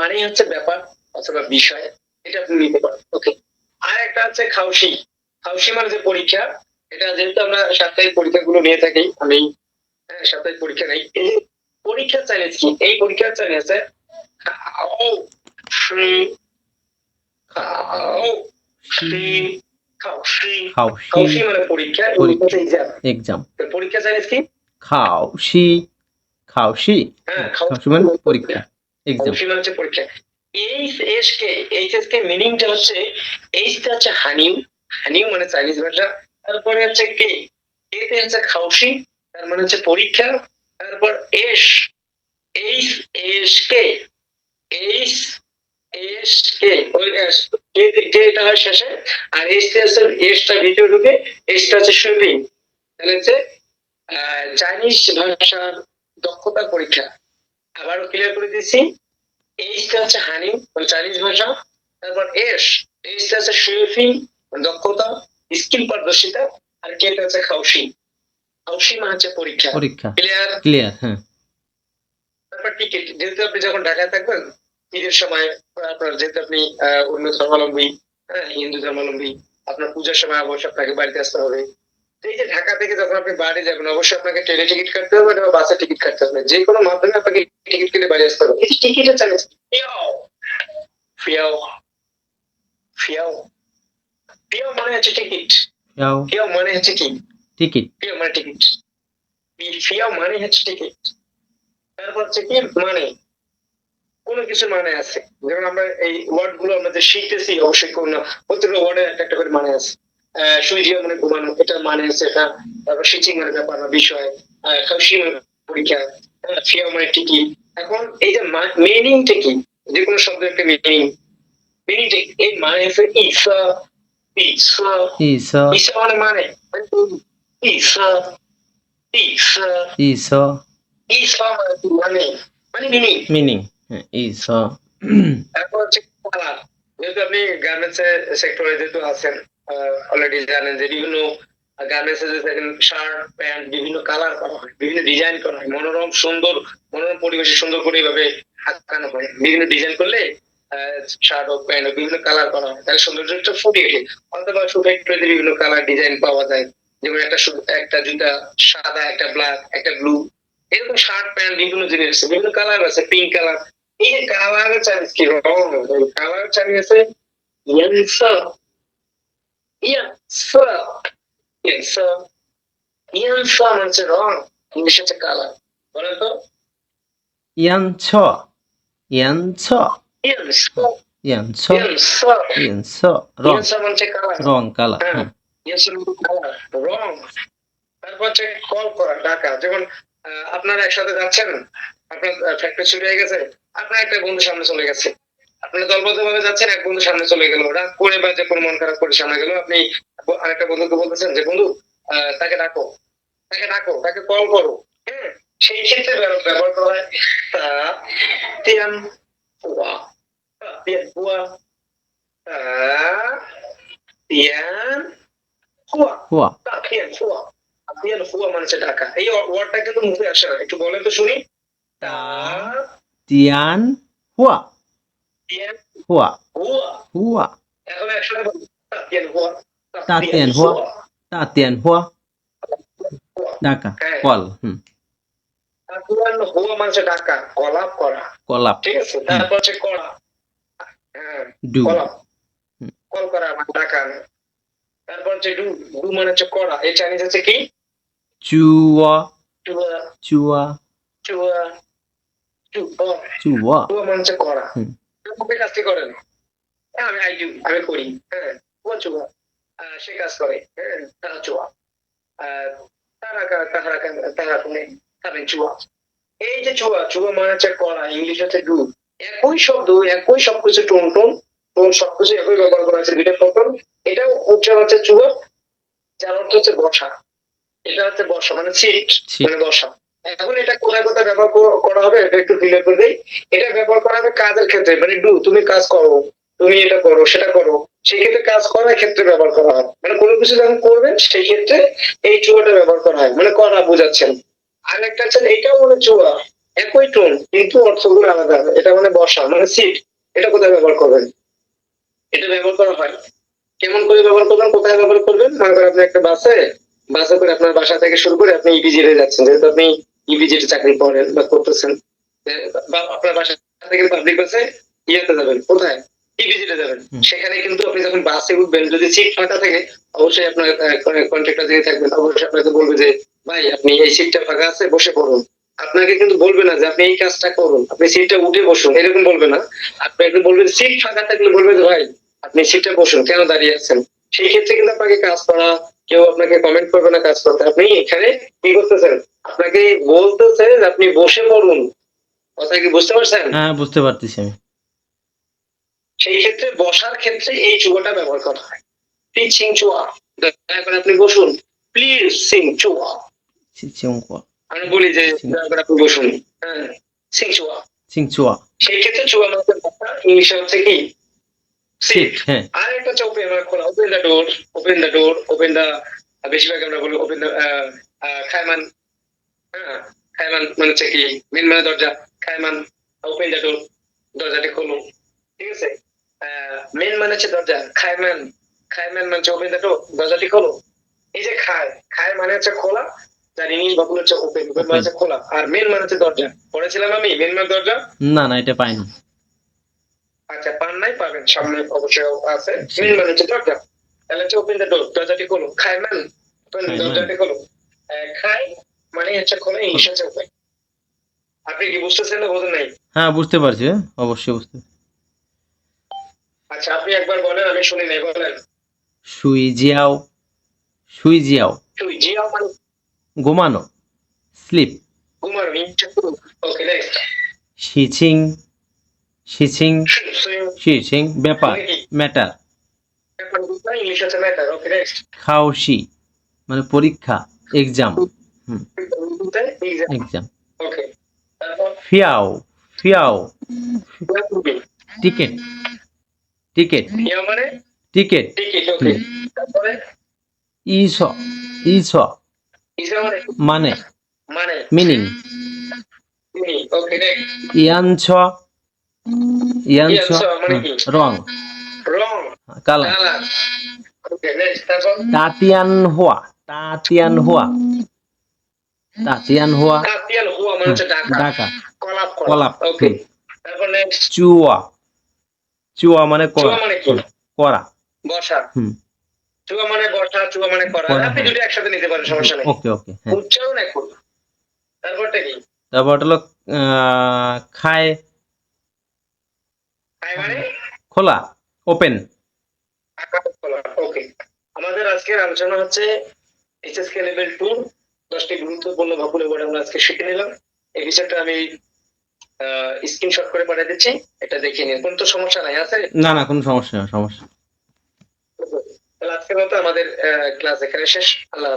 মানে হচ্ছে ব্যাপার অথবা বিষয়, এটা আপনি নিতে পারেন। ওকে, আর একটা হচ্ছে খাউশি। খাউশি মানে যে পরীক্ষা, এটা যেহেতু আমরা সাপ্তাহিক পরীক্ষাগুলো নিয়ে থাকি, আমি সাপ্তাহিক পরীক্ষা নেই। এই পরীক্ষার চাইনিজ কি? এই পরীক্ষার চাইনিজ আছে খাও শ্রী খাও শ্রী খাউশি। খাউশি মানে পরীক্ষা, এক্সাম। পরীক্ষা চাইনিজ কি? খাওশি। খাওশি। হ্যাঁ, খাওশি মানে পরীক্ষা, এক্সাম। খাউশি মানে হচ্ছে পরীক্ষা। এইচ কে মিনিংটা হচ্ছে, এইচ টা হচ্ছে হানিউ, হানিউ মানে চাইনিজ ভাষা। তারপরে হচ্ছে কে, কে তে হচ্ছে খাউশি, তার মানে হচ্ছে পরীক্ষা। তারপর S, H S K, H S K, ওই এস কে এটা হয় শেষে, আর এইচ টা হচ্ছে, এসটা ভিতরে ঢুকে, এইচটা হচ্ছে সুইপিং। তাহলে হচ্ছে চাইনিজ ভাষার দক্ষতা পরীক্ষা। আবারও ক্লিয়ার করে দিচ্ছি, এইচটা হচ্ছে হানি মানে চাইনিজ ভাষা। তারপর এইচটা হচ্ছে সুইফিং দক্ষতা, স্কিল পারদর্শিতা। আর কেটা হচ্ছে খাউশি। খাউশি মানে হচ্ছে পরীক্ষা। ক্লিয়ার? ক্লিয়ার, হ্যাঁ। তারপর টিকিট, যেহেতু আপনি যখন ঢাকায় থাকবেন ঈদের সময়, আপনার যেহেতু আপনি অন্য ধর্মাবলম্বী, হিন্দু ধর্মাবলম্বী, আপনার পূজার সময় অবশ্যই আপনাকে বাড়িতে আসতে হবে। এই যে ঢাকা থেকে যখন আপনি বাড়ি যাবেন, অবশ্যই আপনাকে ট্রেনে টিকিট কাটতে হবে বা বাসে টিকিট কাটতে হবে, যে কোনো মাধ্যমে আপনাকে টিকিট কেটে বাড়ি আসতে হবে। এই টিকিটের চার্জ ফিয়াও, ফিয়াও, ফিয়াও মানে হচ্ছে টিকিট। ফিয়াও মানে হচ্ছে কি? টিকিট। ফিয়াও মানে টিকিট। ফিয়াও মানে হচ্ছে টিকিট। তারপর হচ্ছে কি মানে, কোনো কিছু মানে আছে। যেমন আমরা এই ওয়ার্ড গুলো আমরা যে শিখতেছি, অবশ্যই কোনো প্রত্যেকটা ওয়ার্ডের একটা একটা করে মানে আছে। সূর্য মানে ঘুমানো, এটা মানে আছে এটা। তারপর সিচিং মানে ব্যাপার বা বিষয়, খাউশি মানে পরীক্ষা, ফিয়াও মানে টিকিট। এখন এই যে মিনিংটা কি? যে কোনো শব্দের একটা মিনিং, মিনিংটা এই মানে হচ্ছে ইসা, ইসা, ইসা মানে মানে ইসা, ইসা, ইসা, ইসা মানে মানে মিনিং, মিনিং, হ্যাঁ, ইসা। তারপর হচ্ছে কালার। যেহেতু আপনি গার্মেন্টস সেক্টরে যেহেতু আছেন, অলরেডি জানেন যে বিভিন্ন গার্মেন্টস যে দেখেন শার্ট প্যান্ট বিভিন্ন কালার করা হয়, বিভিন্ন ডিজাইন করা হয়, মনোরম সুন্দর, মনোরম পরিবেশে সুন্দর করে এইভাবে আঁকানো হয়। বিভিন্ন ডিজাইন করলে শার্ট হোক প্যান্ট হোক বিভিন্ন কালার করা হয়, তাহলে সৌন্দর্যটা ফুটে ওঠে। অথবা শু ফ্যাক্টরিতে বিভিন্ন কালার ডিজাইন পাওয়া যায়, যেমন একটা জুতা সাদা, একটা ব্ল্যাক, একটা ব্লু, এরকম শার্ট প্যান্ট বিভিন্ন জিনিস বিভিন্ন কালার আছে, পিঙ্ক কালার। এই যে কালারের চাইনিজ কি? রং। কালার চাইনিজ আছে ইয়ানসা, ইয়ানসা, ইয়ানসা, ইয়ানসা মানে হচ্ছে রং, ইংলিশ হচ্ছে কালার। বলেন তো? ইয়ানছ, ইয়ানছ, ইয়ানসা, ইয়ানছ, ইয়ানসা, ইয়ানছ, রং, ইয়ানসা মানে হচ্ছে কালার। রং, কালার, হ্যাঁ, হ্যাঁ। ইয়ানসা মানে কালার, রং। তারপর হচ্ছে কল করা, ডাকা। যেমন আপনারা একসাথে যাচ্ছেন, আপনার ফ্যাক্টরি ছুটি হয়ে গেছে, আপনার একটা বন্ধু সামনে চলে গেছে, আপনারা দলবদ্ধ ভাবে যাচ্ছেন, এক বন্ধু সামনে চলে গেল, রাগ করে বা যে কোনো মন খারাপ করে সামনে গেল, আপনি আরেকটা বন্ধুকে বলতেছেন যে বন্ধু তাকে ডাকো, তাকে ডাকো, তাকে কল করো। হ্যাঁ, সেই ক্ষেত্রে ব্যবহার করা হয় তা তিয়ান হুয়া, তিয়ান হুয়া, তা তিয়ান হুয়া, হুয়া, তা তিয়ান হুয়া, তিয়ান হুয়া মানে হচ্ছে ডাকা। এই ওয়ার্ডটা কিন্তু মুখে আসে না, একটু বলেন তো শুনি। তা তিয়ান হুয়া, তিয়ান হুয়া, হুয়া। হুয়া, এখন একসাথে বলি, তা তিয়ান হুয়া, তা তিয়ান হুয়া, তা তিয়ান হুয়া, ডাকা, হ্যাঁ, কল, তিয়ান হুয়া মানে হচ্ছে ডাকা, কলাপ করা, কলাপ, ঠিক আছে। তারপর হচ্ছে করা, হ্যাঁ, ডু, কলাপ, কল করা মানে ডাকা। তারপর হচ্ছে ডু, ডু মানে হচ্ছে করা। এই চাইনিজ হচ্ছে কি? চুয়া, চুয়া, চুয়া, চুয়া, চুয়া, চুয়া, চুয়া মানে হচ্ছে করা। মুখে কাজটি করেন, আমি আই ডু, আমি করি। হ্যাঁ, ও চুয়া, সে কাজ করে। হ্যাঁ, তারা চুয়া, তারা তাহারা তাহারা কোনে তাবেন চুয়া। এই যে চুয়া, চুয়া মানে হচ্ছে করা, ইংলিশ হচ্ছে ডু। একই শব্দ, একই সবকিছু টোন টোন টোন সবকিছু একই ব্যবহার করা হয়েছে, দুইটা টোন। এটাও উচ্চারণ হচ্ছে চুয়া, যার অর্থ হচ্ছে বসা। এটা হচ্ছে বসা মানে সিট, মানে বসা। এখন এটা কোথায় কোথায় ব্যবহার করা হবে এটা একটু ক্লিয়ার করে দেই। এটা ব্যবহার করা হবে কাজের ক্ষেত্রে, মানে ডু, তুমি কাজ করো, তুমি এটা করো সেটা করো, সেই ক্ষেত্রে কাজ করার ক্ষেত্রে ব্যবহার করা হয়। মানে কোনো কিছু যখন করবেন সেই ক্ষেত্রে এই চুয়াটা ব্যবহার করা হয়, মানে করা বোঝাচ্ছেন। আর একটা হচ্ছে এইটাও মানে চুয়া, একই টোন কিন্তু অর্থগুলো আলাদা। এটা মানে বসা মানে সিট। এটা কোথায় ব্যবহার করবেন? এটা ব্যবহার করা হয়। কেমন করে ব্যবহার করবেন? কোথায় ব্যবহার করবেন? মনে করেন আপনি একটা বাসে করে আপনার বাসা থেকে শুরু করে আপনি ইপিজেডে যাচ্ছেন। যেহেতু আপনি ইপিজেডে চাকরি করেন বা করতেছেন। বা আপনার বাসা থেকে পাবলিক বাসে ইয়েতে যাবেন। কোথায়? ইপিজেডে যাবেন। সেখানে কিন্তু আপনি যখন বাসে উঠবেন যদি সিট ফাঁকা থাকে অবশ্যই আপনার কন্ট্রাক্টর যিনি থাকবেন অবশ্যই আপনাকে বলবে যে ভাই আপনি এই সিটটা ফাঁকা আছে বসে পড়ুন। আপনাকে কিন্তু বলবে না যে আপনি এই কাজটা করুন। আপনি সিটটা উঠে বসুন। এরকম বলবে না। আপনাকে বলবে সিট ফাঁকা থাকলে বলবে যে ভাই আপনি সিটে বসুন কেন দাঁড়িয়ে আছেন? সেই ক্ষেত্রে কিন্তু আপনাকে কাজ করা কেউ আপনাকে কমেন্ট করবে না কাজ করতে। আপনি এখানে কি করতেছেন? আপনাকে বলতেছে যে আপনি বসে পড়ুন। কথা কি বুঝতে পারছেন? হ্যাঁ, বুঝতে পারতেছি আমি। সেই ক্ষেত্রে বসার ক্ষেত্রে এই চুয়াটা ব্যবহার করা হয়। প্লিজ সিং চুয়া। দয়া করে আপনি বসুন। প্লিজ সিং চুয়া। সিংচুয়া। আমি বলি যে দয়া করে আপনি বসুন। হ্যাঁ, সিং চুয়া। সিংচুয়া। সেই ক্ষেত্রে চুয়া মানে ইংলিশে হচ্ছে কি? সিট। সিট। হ্যাঁ। আর একটা হচ্ছে ওপেন মানে খোলা। Open the door, open the door, open the বেশিরভাগ আমরা বলি ওপেন দ্য খায়মান। হ্যাঁ, খায়মান মানে হচ্ছে কি? মিন মানে দরজা। খায়মান ওপেন দ্য ডোর, দরজাটি খোলো। ঠিক আছে? মেন মানে হচ্ছে দরজা। খায়মান মানে হচ্ছে ওপেন দ্য ডোর, দরজাটি খোলো। এই যে খায় মানে হচ্ছে খোলা। তার ইংলিশ বাকুল হচ্ছে ওপেন। ওপেন মানে হচ্ছে খোলা। আর মেন মানে হচ্ছে দরজা। পড়েছিলাম আমি মেন মানে দরজা। না, না, এটা পাইনি। আচ্ছা পান নাই পাবেন সামনে অবশ্যই আছে। মেন মানে হচ্ছে দরজা। তাহলে হচ্ছে ওপেন দ্য ডোর, দরজাটি খোলো। খায়মান ওপেন খায়মান। দরজাটি খোলো। খায় মানে হচ্ছে খোলা, ইংলিশ হচ্ছে ওপেন। আপনি কি বুঝতেছেন না বোঝেন নাই? হ্যাঁ, বুঝতে পারছি। অবশ্যই বুঝতে। আচ্ছা আপনি একবার বলেন আমি শুনি নাই বলেন। সুইজিয়াও। সুইজিয়াও। তুই জিয়াও মানে ঘুমানো। স্লিপ। ঘুমানো ওকে নেক্সট। শিচিং। শিচিং। শিচিং ব্যাপার। ম্যাটার। ইংলিশ হচ্ছে ম্যাটার। Okay next. খাওশি মানে পরীক্ষা, এক্সাম। এক্সাম। ওকে তারপর ফিয়াও। ফিয়াও টিকিট। টিকিট। ইয়া মানে টিকিট। টিকিট। ওকে তারপরে ইস। ইস ইসা মানে মানে মানে মিনিং। Okay next. ইয়ানছ। ইয়ানছ ইয়ানস মানে কি? রং। রং কালার। কালার। ওকে নেক্সট তারপর তাতিয়ান হুয়া। তাতিয়ান হুয়া। তাতিয়ান হুয়া কাতিয়াল হুয়া মানে হচ্ছে ঢাকা। ঢাকা। কলাপ কলাপ। ওকে তারপর নেক্সট। চুয়া। চুয়া মানে চুয়া করা। মানে কি? করা। বসা। হুম। চুয়া মানে বসা, চুয়া মানে করা। করা, আপনি হ্যাঁ। দুটো একসাথে নিতে পারেন সমস্যা নেই। ওকে, ওকে, হ্যাঁ। উচ্চারণ একই। তারপরটা কি? তারপর হলো খায়। খায় মানে খোলা। ওপেন। আকাশ খোলা। ওকে আমাদের আজকের আলোচনা হচ্ছে এইচএসকে লেভেল 2 10টি গুরুত্বপূর্ণ ভোকাবুলারি ওয়ার্ড আমরা আজকে শিখে নিলাম। এই বিষয়টা আমি স্ক্রিনশট করে পাঠিয়ে দিচ্ছি। এটা দেখে নিন। কোনো তো সমস্যা নাই আছে? না, না, কোনো সমস্যা না। সমস্যা। তাহলে আজকের মতো আমাদের ক্লাস এখানে শেষ। আল্লাহ